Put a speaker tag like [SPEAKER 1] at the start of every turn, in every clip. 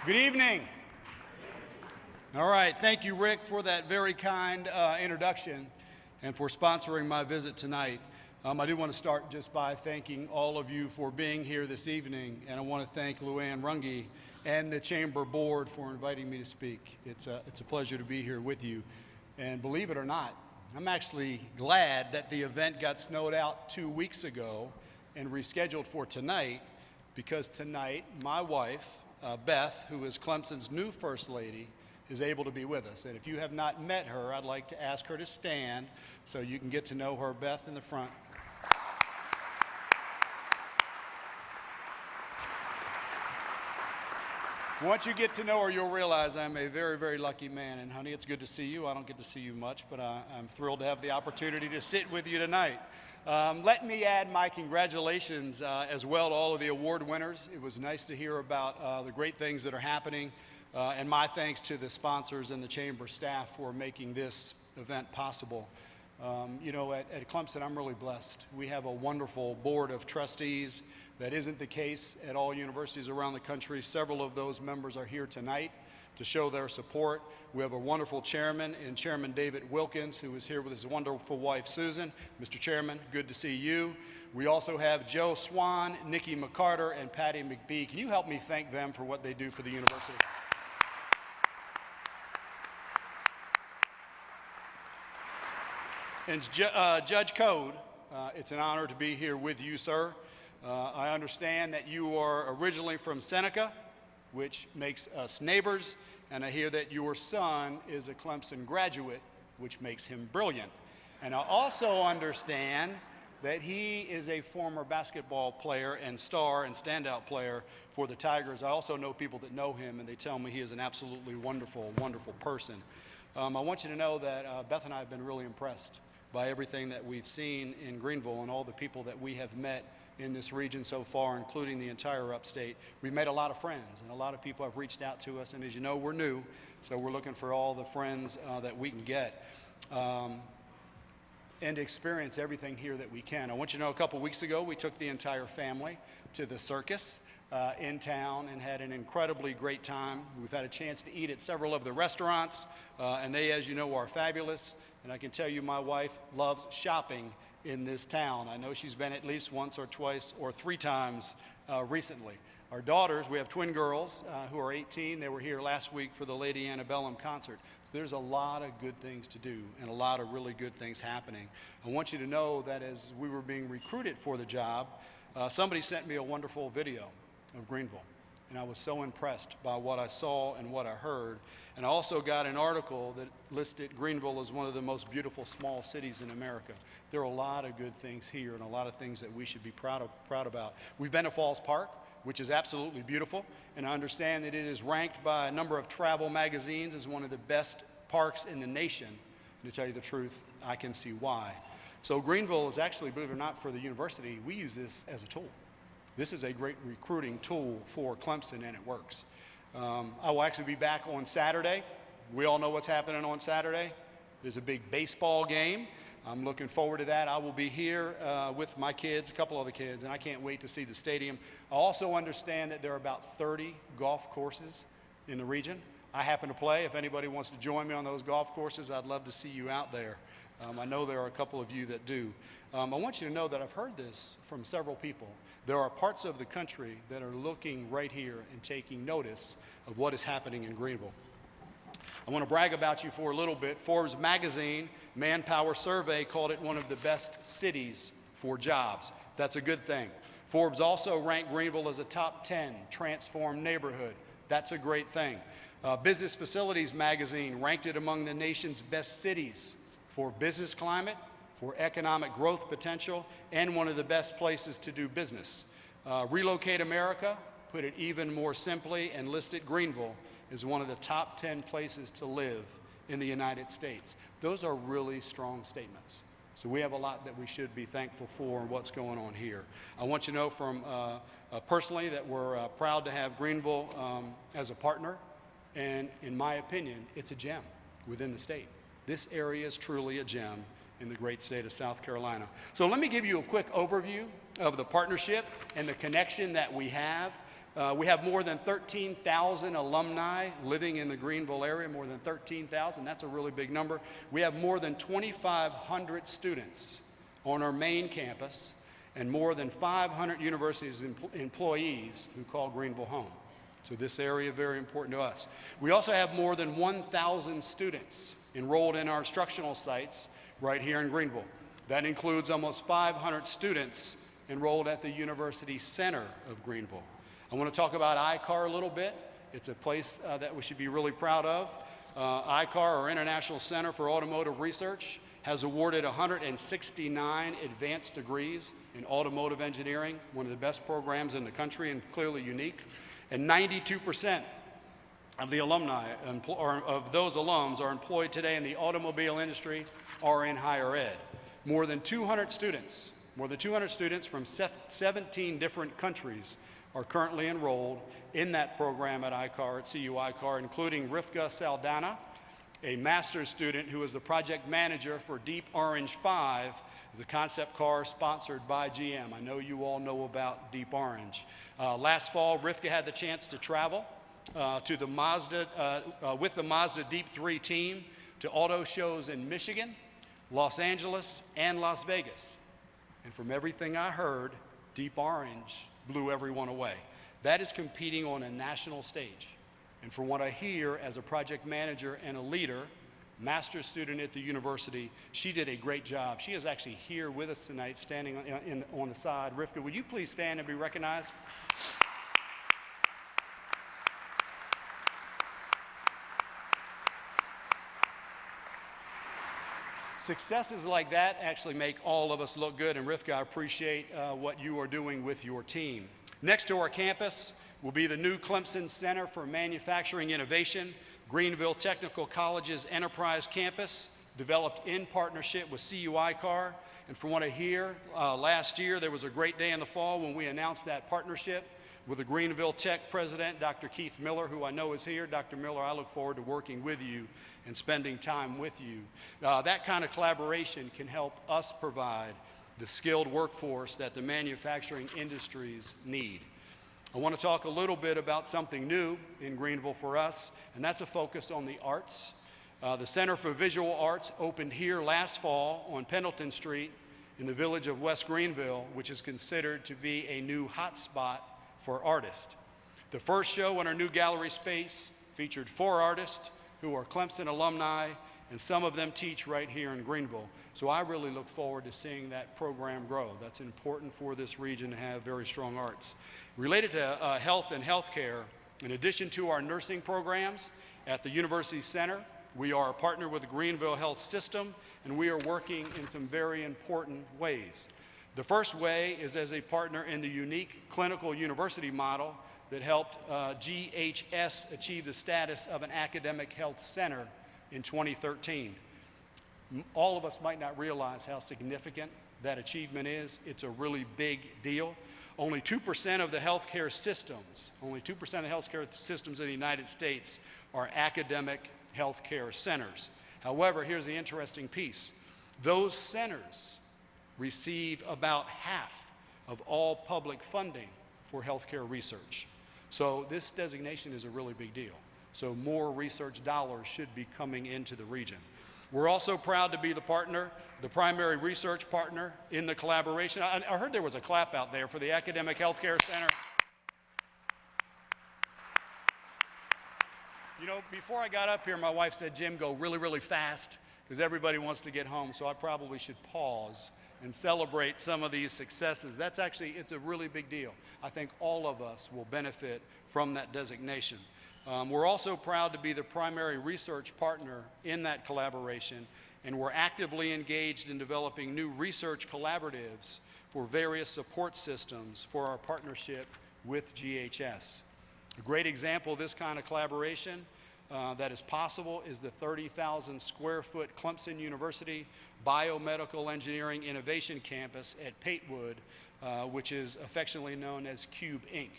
[SPEAKER 1] Good evening. All right, thank you, Rick, for that very kind introduction and for sponsoring my visit tonight. I do want to start just by thanking all of you for being here this evening, and I want to thank Luann Runge and the Chamber Board for inviting me to speak. It's a pleasure to be here with you, and believe it or not, I'm actually glad that the event got snowed out 2 weeks ago and rescheduled for tonight, because tonight my wife, Beth, who is Clemson's new First Lady, is able to be with us. And if you have not met her, I'd like to ask her to stand so you can get to know her. Beth in the front. Once you get to know her, you'll realize I'm a very, very lucky man. And honey, it's good to see you. I don't get to see you much, but I'm thrilled to have the opportunity to sit with you tonight. Let me add my congratulations as well to all of the award winners. It was nice to hear about the great things that are happening, and my thanks to the sponsors and the Chamber staff for making this event possible. You know, at Clemson, I'm really blessed. We have a wonderful board of trustees. That isn't the case at all universities around the country. Several of those members are here tonight to show their support. We have a wonderful chairman in Chairman David Wilkins, who is here with his wonderful wife, Susan. Mr. Chairman, good to see you. We also have Joe Swan, Nikki McCarter, and Patty McBee. Can you help me thank them for what they do for the university? And Judge Code, it's an honor to be here with you, sir. I understand that you are originally from Seneca, which makes us neighbors, and I hear that your son is a Clemson graduate, which makes him brilliant. And I also understand that he is a former basketball player and star and standout player for the Tigers. I also know people that know him, and they tell me he is an absolutely wonderful, wonderful person. I want you to know that Beth and I have been really impressed by everything that we've seen in Greenville and all the people that we have met in this region so far, including the entire upstate. We've made a lot of friends, and a lot of people have reached out to us, and as you know, we're new, so we're looking for all the friends that we can get and experience everything here that we can. I want you to know, a couple weeks ago, we took the entire family to the circus in town and had an incredibly great time. We've had a chance to eat at several of the restaurants, and they, as you know, are fabulous, and I can tell you my wife loves shopping in this town. I know she's been at least once or twice or 3 times recently. Our daughters, we have twin girls who are 18. They were here last week for the Lady Antebellum concert. So there's a lot of good things to do and a lot of really good things happening. I want you to know that as we were being recruited for the job, somebody sent me a wonderful video of Greenville. And I was so impressed by what I saw and what I heard. And I also got an article that listed Greenville as one of the most beautiful small cities in America. There are a lot of good things here and a lot of things that we should be proud about. We've been to Falls Park, which is absolutely beautiful, and I understand that it is ranked by a number of travel magazines as one of the best parks in the nation. And to tell you the truth, I can see why. So Greenville is actually, believe it or not, for the university, we use this as a tool. This is a great recruiting tool for Clemson, and it works. I will actually be back on Saturday. We all know what's happening on Saturday. There's a big baseball game. I'm looking forward to that. I will be here with my kids, a couple other kids, and I can't wait to see the stadium. I also understand that there are about 30 golf courses in the region. I happen to play. If anybody wants to join me on those golf courses, I'd love to see you out there. I know there are a couple of you that do. I want you to know that I've heard this from several people. There are parts of the country that are looking right here and taking notice of what is happening in Greenville. I want to brag about you for a little bit. Forbes magazine Manpower Survey called it one of the best cities for jobs. That's a good thing. Forbes also ranked Greenville as a top 10 transformed neighborhood. That's a great thing. Business Facilities magazine ranked it among the nation's best cities for business climate, for economic growth potential, and one of the best places to do business. Relocate America put it even more simply and listed Greenville as one of the top 10 places to live in the United States. Those are really strong statements. So we have a lot that we should be thankful for and what's going on here. I want you to know from personally that we're proud to have Greenville as a partner, and in my opinion, it's a gem within the state. This area is truly a gem in the great state of South Carolina. So let me give you a quick overview of the partnership and the connection that we have. We have more than 13,000 alumni living in the Greenville area, more than 13,000. That's a really big number. We have more than 2,500 students on our main campus and more than 500 universities employees who call Greenville home. So this area is very important to us. We also have more than 1,000 students enrolled in our instructional sites right here in Greenville. That includes almost 500 students enrolled at the University Center of Greenville. I want to talk about ICAR a little bit. It's a place that we should be really proud of. ICAR, or International Center for Automotive Research, has awarded 169 advanced degrees in automotive engineering, one of the best programs in the country and clearly unique. And 92% of the alumni, of those alums, are employed today in the automobile industry or in higher ed. More than 200 students from 17 different countries are currently enrolled in that program at ICAR, at CU ICAR, including Rivka Saldana, a master's student who is the project manager for Deep Orange 5, the concept car sponsored by GM. I know you all know about Deep Orange. Last fall, Rivka had the chance to travel with the Mazda Deep 3 team to auto shows in Michigan, Los Angeles, and Las Vegas. And from everything I heard, Deep Orange blew everyone away. That is competing on a national stage. And from what I hear as a project manager and a leader, master's student at the university, she did a great job. She is actually here with us tonight, standing on the side. Rivka, would you please stand and be recognized? Successes like that actually make all of us look good, and Rivka, I appreciate what you are doing with your team. Next to our campus will be the new Clemson Center for Manufacturing Innovation, Greenville Technical College's Enterprise Campus, developed in partnership with CU ICAR. And from what I hear, last year there was a great day in the fall when we announced that partnership with the Greenville Tech president, Dr. Keith Miller, who I know is here. Dr. Miller, I look forward to working with you and spending time with you. That kind of collaboration can help us provide the skilled workforce that the manufacturing industries need. I want to talk a little bit about something new in Greenville for us, and that's a focus on the arts. The Center for Visual Arts opened here last fall on Pendleton Street in the village of West Greenville, which is considered to be a new hotspot for artists. The first show in our new gallery space featured 4 artists who are Clemson alumni, and some of them teach right here in Greenville. So I really look forward to seeing that program grow. That's important for this region to have very strong arts. Related to health and healthcare, in addition to our nursing programs at the University Center, we are a partner with the Greenville Health System, and we are working in some very important ways. The first way is as a partner in the unique clinical university model that helped GHS achieve the status of an academic health center in 2013. All of us might not realize how significant that achievement is. It's a really big deal. Only 2% of the healthcare systems, in the United States are academic healthcare centers. However, here's the interesting piece. Those centers receive about half of all public funding for healthcare research. So this designation is a really big deal. So more research dollars should be coming into the region. We're also proud to be the partner, the primary research partner in the collaboration. I heard there was a clap out there for the Academic Healthcare Center. You know, before I got up here, my wife said, Jim, go really, really fast, because everybody wants to get home, so I probably should pause and celebrate some of these successes. It's a really big deal. I think all of us will benefit from that designation. We're also proud to be the primary research partner in that collaboration, and we're actively engaged in developing new research collaboratives for various support systems for our partnership with GHS. A great example of this kind of collaboration that is possible is the 30,000 square foot Clemson University Biomedical Engineering Innovation Campus at Patewood, which is affectionately known as Cube Inc.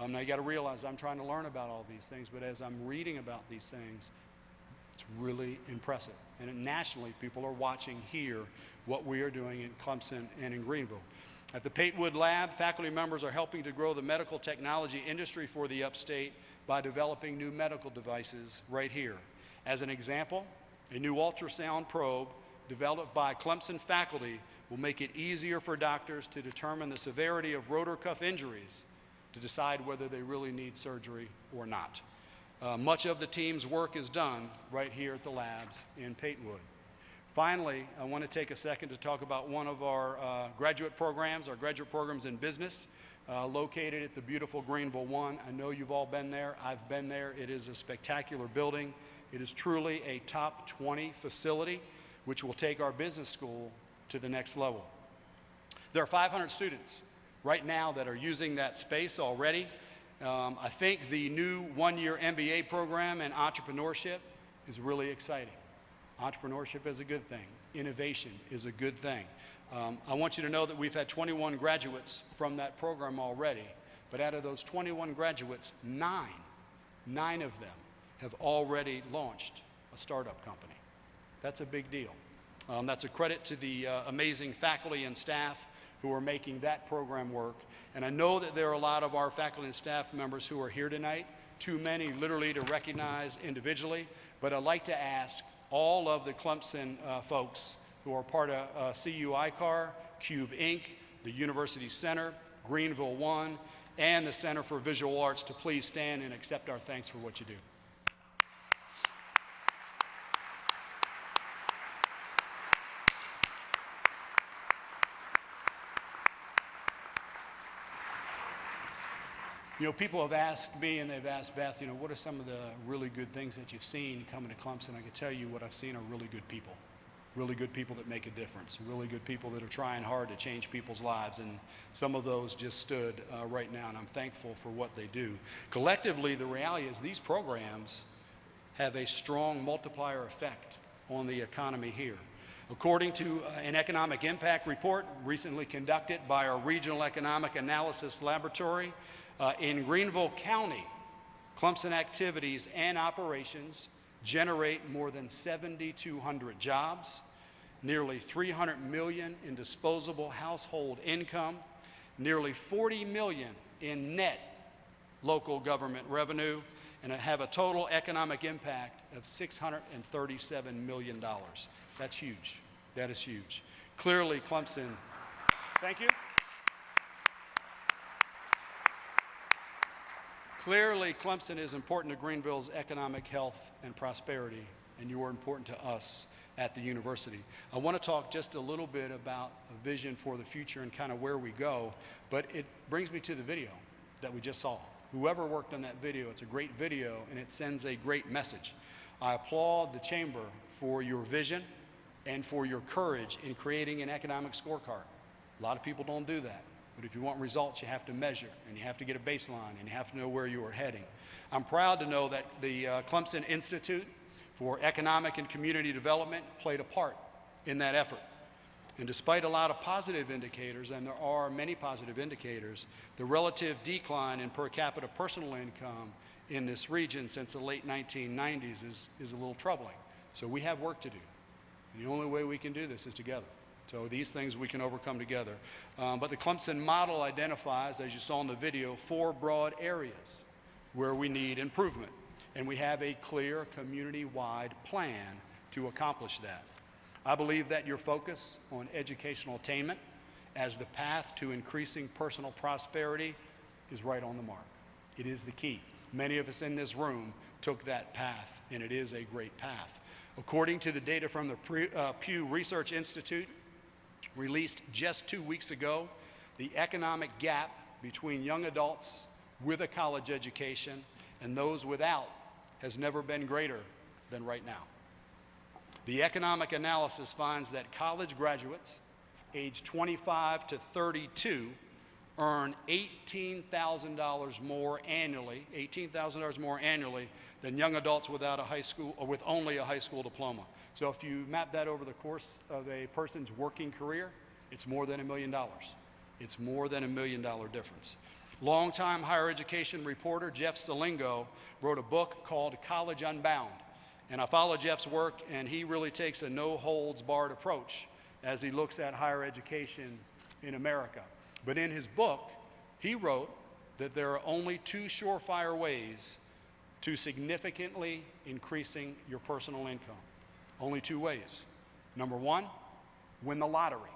[SPEAKER 1] Now you got to realize I'm trying to learn about all these things, but as I'm reading about these things, it's really impressive. And nationally, people are watching here what we are doing in Clemson and in Greenville. At the Patewood Lab, faculty members are helping to grow the medical technology industry for the upstate by developing new medical devices right here. As an example, a new ultrasound probe developed by Clemson faculty will make it easier for doctors to determine the severity of rotor cuff injuries to decide whether they really need surgery or not. Much of the team's work is done right here at the labs in Patewood. Finally, I want to take a second to talk about one of our graduate programs in business, located at the beautiful Greenville 1. I know you've all been there. I've been there. It is a spectacular building. It is truly a top 20 facility, which will take our business school to the next level. There are 500 students right now that are using that space already. I think the new one-year MBA program in entrepreneurship is really exciting. Entrepreneurship is a good thing. Innovation is a good thing. I want you to know that we've had 21 graduates from that program already, but out of those 21 graduates, nine of them have already launched a startup company. That's a big deal. That's a credit to the amazing faculty and staff who are making that program work. And I know that there are a lot of our faculty and staff members who are here tonight, too many literally to recognize individually, but I'd like to ask all of the Clemson folks who are part of CU ICAR, Cube Inc., the University Center, Greenville 1, and the Center for Visual Arts to please stand and accept our thanks for what you do. You know, people have asked me and they've asked Beth, you know, what are some of the really good things that you've seen coming to Clemson? I can tell you what I've seen are really good people that make a difference, really good people that are trying hard to change people's lives, and some of those just stood right now, and I'm thankful for what they do. Collectively, the reality is these programs have a strong multiplier effect on the economy here. According to an economic impact report recently conducted by our Regional Economic Analysis Laboratory, in Greenville County, Clemson activities and operations generate more than 7,200 jobs, nearly $300 million in disposable household income, nearly $40 million in net local government revenue, and have a total economic impact of $637 million. That's huge. That is huge. Clearly, Clemson, thank you. Clearly, Clemson is important to Greenville's economic health and prosperity, and you are important to us at the university. I want to talk just a little bit about a vision for the future and kind of where we go, but it brings me to the video that we just saw. Whoever worked on that video, it's a great video, and it sends a great message. I applaud the chamber for your vision and for your courage in creating an economic scorecard. A lot of people don't do that. But if you want results, you have to measure, and you have to get a baseline, and you have to know where you are heading. I'm proud to know that the Clemson Institute for Economic and Community Development played a part in that effort. And despite a lot of positive indicators, and there are many positive indicators, the relative decline in per capita personal income in this region since the late 1990s is a little troubling. So we have work to do. And the only way we can do this is together. So these things we can overcome together. But the Clemson model identifies, as you saw in the video, 4 broad areas where we need improvement. And we have a clear community-wide plan to accomplish that. I believe that your focus on educational attainment as the path to increasing personal prosperity is right on the mark. It is the key. Many of us in this room took that path, and it is a great path. According to the data from the Pew Research Institute, released just 2 weeks ago, the economic gap between young adults with a college education and those without has never been greater than right now. The economic analysis finds that college graduates aged 25 to 32 earn $18,000 more annually, than young adults without a high school or with only a high school diploma. So if you map that over the course of a person's working career, it's more than $1 million. It's more than $1 million difference. Longtime higher education reporter Jeff Stalingo wrote a book called College Unbound. And I follow Jeff's work, and he really takes a no-holds-barred approach as he looks at higher education in America. But in his book, he wrote that there are only two surefire ways to significantly increasing your personal income. Only two ways. Number one, win the lottery.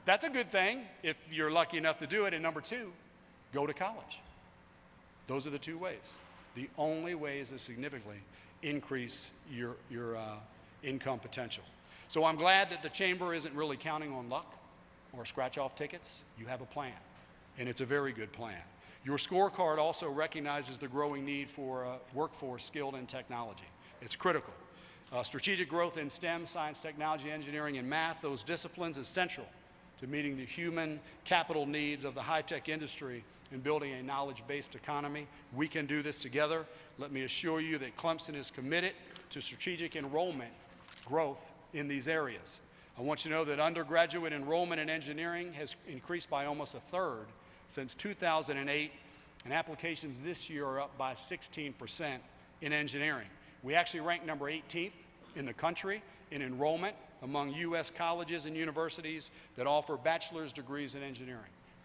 [SPEAKER 1] That's a good thing if you're lucky enough to do it. And number two, go to college. Those are the two ways. The only ways to significantly increase your income potential. So I'm glad that the Chamber isn't really counting on luck or scratch-off tickets. You have a plan, and it's a very good plan. Your scorecard also recognizes the growing need for a workforce skilled in technology. It's critical. Strategic growth in STEM, science, technology, engineering, and math, those disciplines is central to meeting the human capital needs of the high-tech industry and building a knowledge-based economy. We can do this together. Let me assure you that Clemson is committed to strategic enrollment growth in these areas. I want you to know that undergraduate enrollment in engineering has increased by almost a third since 2008, and applications this year are up by 16% in engineering. We actually rank number 18th in the country in enrollment among U.S. colleges and universities that offer bachelor's degrees in engineering.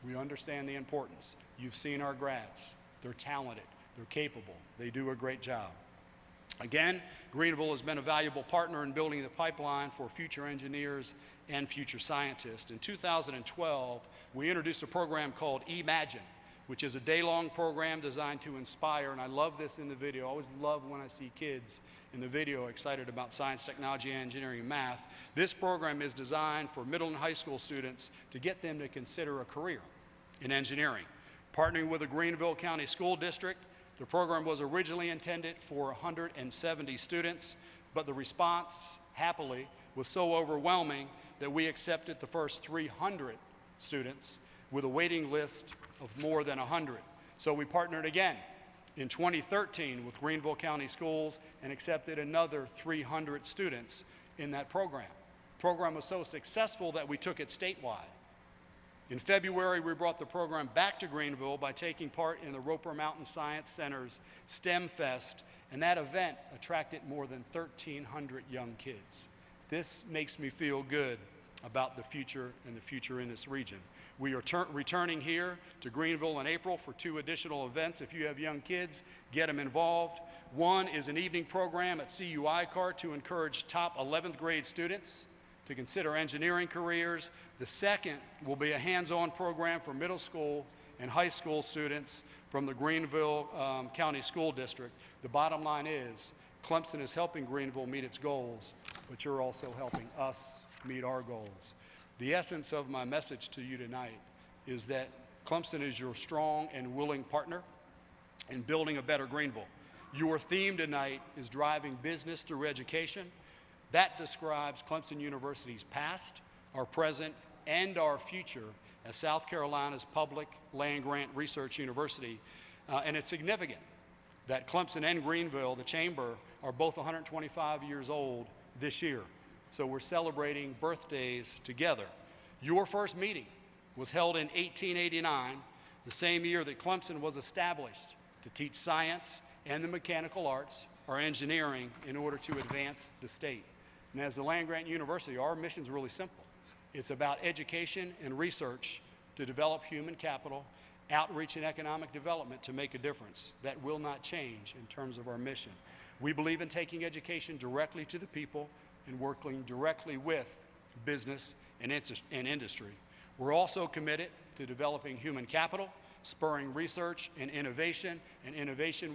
[SPEAKER 1] We understand the importance. You've seen our grads. They're talented. They're capable. They do a great job. Again, Greenville has been a valuable partner in building the pipeline for future engineers and future scientists. In 2012, we introduced a program called Imagine, which is a day-long program designed to inspire, and I love this in the video. I always love when I see kids in the video excited about science, technology, engineering, and math. This program is designed for middle and high school students to get them to consider a career in engineering. Partnering with the Greenville County School District, the program was originally intended for 170 students, but the response, happily, was so overwhelming that we accepted the first 300 students with a waiting list of more than 100. So we partnered again in 2013 with Greenville County Schools and accepted another 300 students in that program. The program was so successful that we took it statewide. In February, we brought the program back to Greenville by taking part in the Roper Mountain Science Center's STEM Fest, and that event attracted more than 1,300 young kids. This makes me feel good about the future and the future in this region. We are returning here to Greenville in April for 2 additional events. If you have young kids, get them involved. One is an evening program at CUI CAR to encourage top 11th grade students to consider engineering careers. The second will be a hands-on program for middle school and high school students from the Greenville County School District. The bottom line is Clemson is helping Greenville meet its goals, but you're also helping us meet our goals. The essence of my message to you tonight is that Clemson is your strong and willing partner in building a better Greenville. Your theme tonight is driving business through education. That describes Clemson University's past, our present, and our future as South Carolina's public land-grant research university. And it's significant that Clemson and Greenville, the Chamber, are both 125 years old this year. So we're celebrating birthdays together. Your first meeting was held in 1889, the same year that Clemson was established to teach science and the mechanical arts or engineering in order to advance the state. And as the land-grant university, our mission is really simple. It's about education and research to develop human capital, outreach and economic development to make a difference. That will not change in terms of our mission. We believe in taking education directly to the people and working directly with business and industry. We're also committed to developing human capital, spurring research and innovation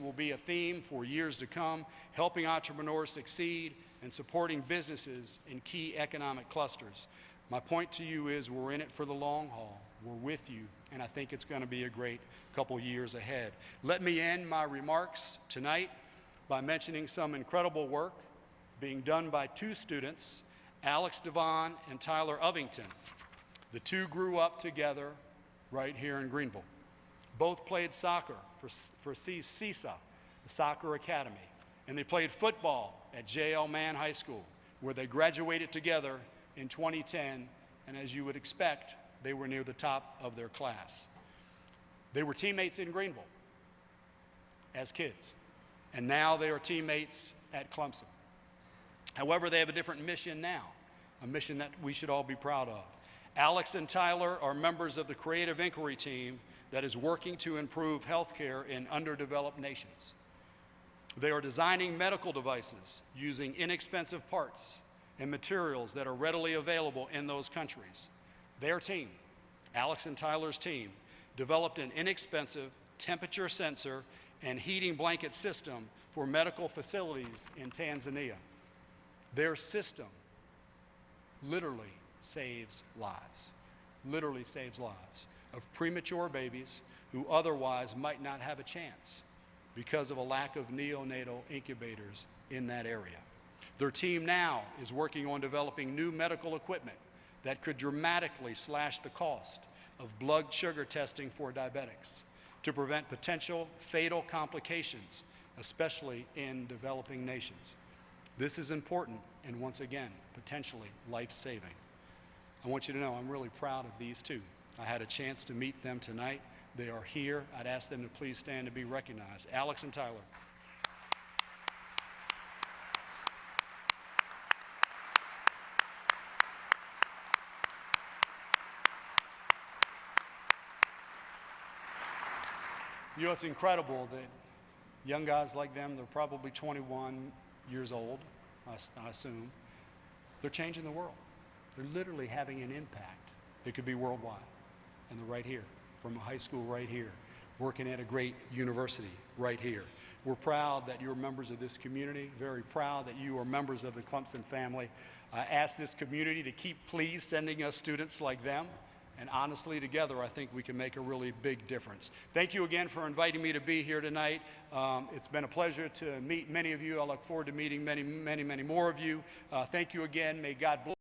[SPEAKER 1] will be a theme for years to come, helping entrepreneurs succeed and supporting businesses in key economic clusters. My point to you is we're in it for the long haul. We're with you, and I think it's going to be a great couple years ahead. Let me end my remarks tonight by mentioning some incredible work being done by 2 students, Alex Devon and Tyler Ovington. The 2 grew up together right here in Greenville. Both played soccer for CISA, the Soccer Academy, and they played football at J.L. Mann High School, where they graduated together in 2010, and as you would expect, they were near the top of their class. They were teammates in Greenville as kids, and now they are teammates at Clemson. However, they have a different mission now, a mission that we should all be proud of. Alex and Tyler are members of the Creative Inquiry team that is working to improve healthcare in underdeveloped nations. They are designing medical devices using inexpensive parts and materials that are readily available in those countries. Their team, Alex and Tyler's team, developed an inexpensive temperature sensor and heating blanket system for medical facilities in Tanzania. Their system literally saves lives of premature babies who otherwise might not have a chance because of a lack of neonatal incubators in that area. Their team now is working on developing new medical equipment that could dramatically slash the cost of blood sugar testing for diabetics to prevent potential fatal complications, especially in developing nations. This is important and, once again, potentially life-saving. I want you to know I'm really proud of these two. I had a chance to meet them tonight. They are here. I'd ask them to please stand to be recognized. Alex and Tyler. You know, it's incredible that young guys like them, they're probably 21 years old, I assume. They're changing the world. They're literally having an impact that could be worldwide. And they're right here, from a high school right here, working at a great university right here. We're proud that you're members of this community, very proud that you are members of the Clemson family. I ask this community to keep please sending us students like them. And honestly, together, I think we can make a really big difference. Thank you again for inviting me to be here tonight. It's been a pleasure to meet many of you. I look forward to meeting many more of you. Thank you again. May God bless.